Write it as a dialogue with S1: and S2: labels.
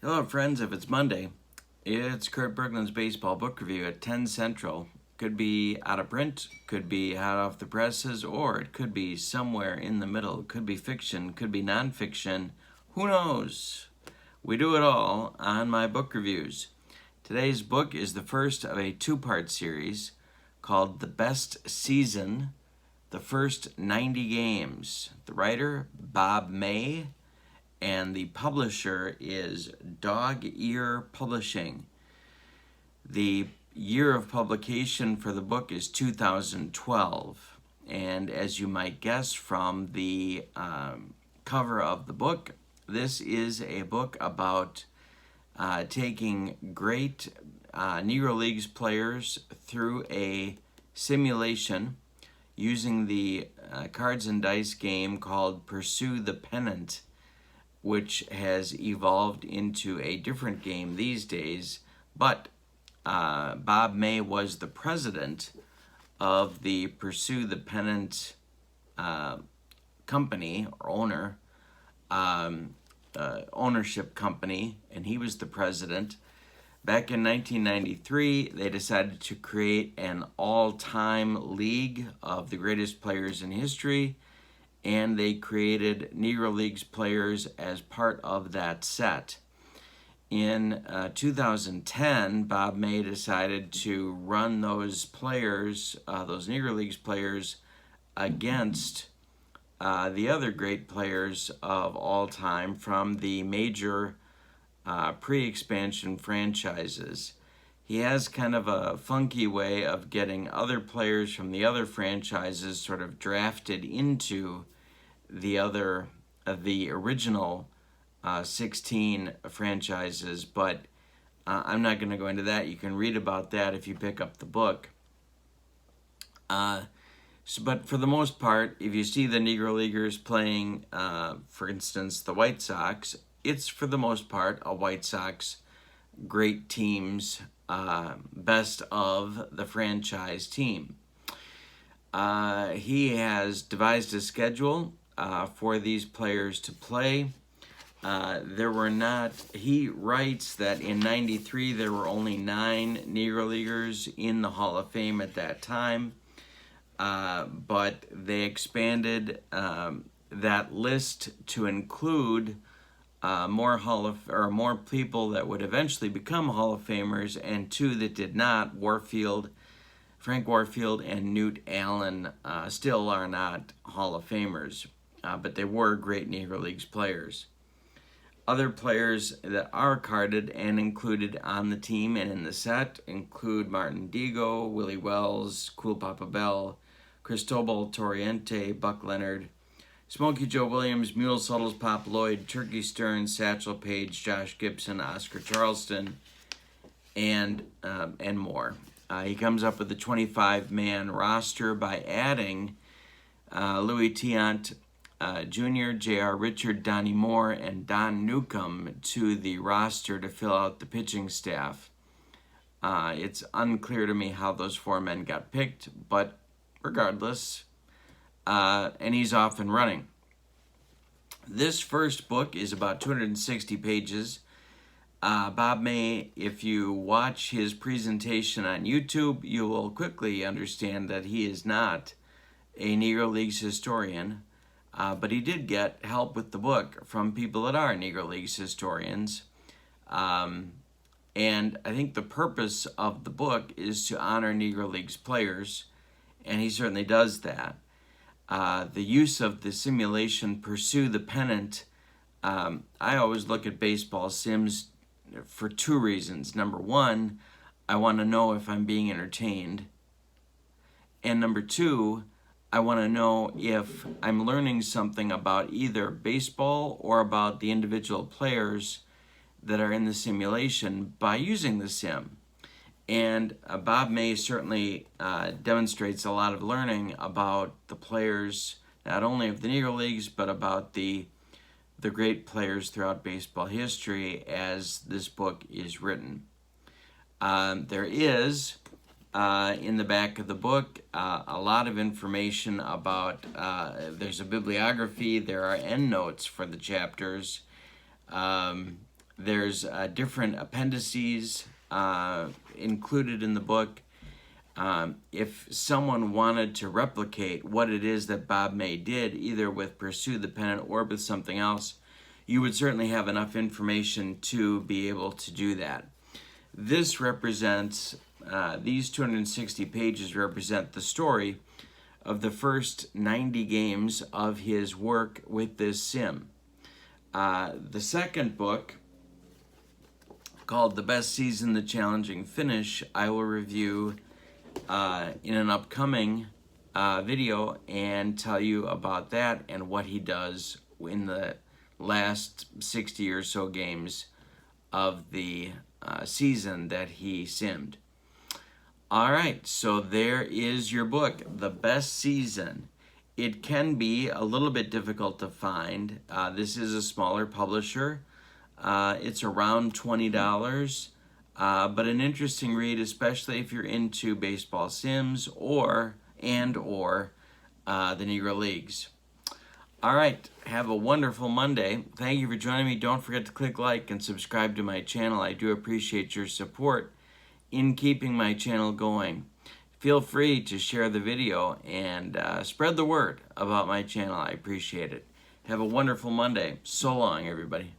S1: Hello, friends. If it's Monday, it's Kurt Bergland's baseball book review at 10 Central. Could be out of print, could be hot off the presses, or it could be somewhere in the middle. Could be fiction, could be nonfiction. Who knows? We do it all on my book reviews. Today's book is the first of a two-part series called The Best Season, the First 90 Games. The writer, Bob May, and the publisher is Dog Ear Publishing. The year of publication for the book is 2012, and as you might guess from the cover of the book, this is a book about taking great Negro Leagues players through a simulation using the cards and dice game called Pursue the Pennant, which has evolved into a different game these days. But Bob May was the president of the Pursue the Pennant company, or ownership company, and he was the president. Back in 1993, they decided to create an all-time league of the greatest players in history, and they created Negro Leagues players as part of that set. In 2010, Bob May decided to run those players, those Negro Leagues players, against the other great players of all time from the major pre-expansion franchises. He has kind of a funky way of getting other players from the other franchises sort of drafted into the original 16 franchises, but I'm not going to go into that. You can read about that if you pick up the book. But for the most part, if you see the Negro Leaguers playing, for instance, the White Sox, it's for the most part a White Sox great team's best of the franchise team. He has devised a schedule for these players to play. He writes that in 93 there were only 9 Negro Leaguers in the Hall of Fame at that time, but they expanded that list to include more people that would eventually become Hall of Famers, and 2 that did not. Frank Warfield and Newt Allen still are not Hall of Famers, but they were great Negro Leagues players. Other players that are carded and included on the team and in the set include Martin Digo, Willie Wells, Cool Papa Bell, Cristobal Torriente, Buck Leonard, Smokey Joe Williams, Mule Suttles, Pop Lloyd, Turkey Stearns, Satchel Paige, Josh Gibson, Oscar Charleston, and more. He comes up with a 25-man roster by adding Louis Tiant Jr., J.R. Richard, Donnie Moore, and Don Newcomb to the roster to fill out the pitching staff. It's unclear to me how those 4 men got picked, but regardless, and he's off and running. This first book is about 260 pages. Bob May, if you watch his presentation on YouTube, you will quickly understand that he is not a Negro Leagues historian, but he did get help with the book from people that are Negro Leagues historians. And I think the purpose of the book is to honor Negro Leagues players, and he certainly does that. The use of the simulation Pursue the Pennant, I always look at baseball sims for 2 reasons. Number 1, I want to know if I'm being entertained. And number 2, I want to know if I'm learning something about either baseball or about the individual players that are in the simulation by using the sim. And Bob May certainly demonstrates a lot of learning about the players, not only of the Negro Leagues, but about the great players throughout baseball history as this book is written. There is, in the back of the book, a lot of information about, there's a bibliography, there are endnotes for the chapters, There's different appendices included in the book. If someone wanted to replicate what it is that Bob May did, either with Pursue the Pennant or with something else, you would certainly have enough information to be able to do that. This represents, these 260 pages represent the story of the first 90 games of his work with this sim. The second book, called The Best Season, The Challenging Finish, I will review in an upcoming video and tell you about that and what he does in the last 60 or so games of the season that he simmed. All right, so there is your book, The Best Season. It can be a little bit difficult to find. This is a smaller publisher. It's around $20, but an interesting read, especially if you're into baseball sims or the Negro Leagues. All right, have a wonderful Monday. Thank you for joining me. Don't forget to click like and subscribe to my channel. I do appreciate your support in keeping my channel going. Feel free to share the video and spread the word about my channel. I appreciate it. Have a wonderful Monday. So long, everybody.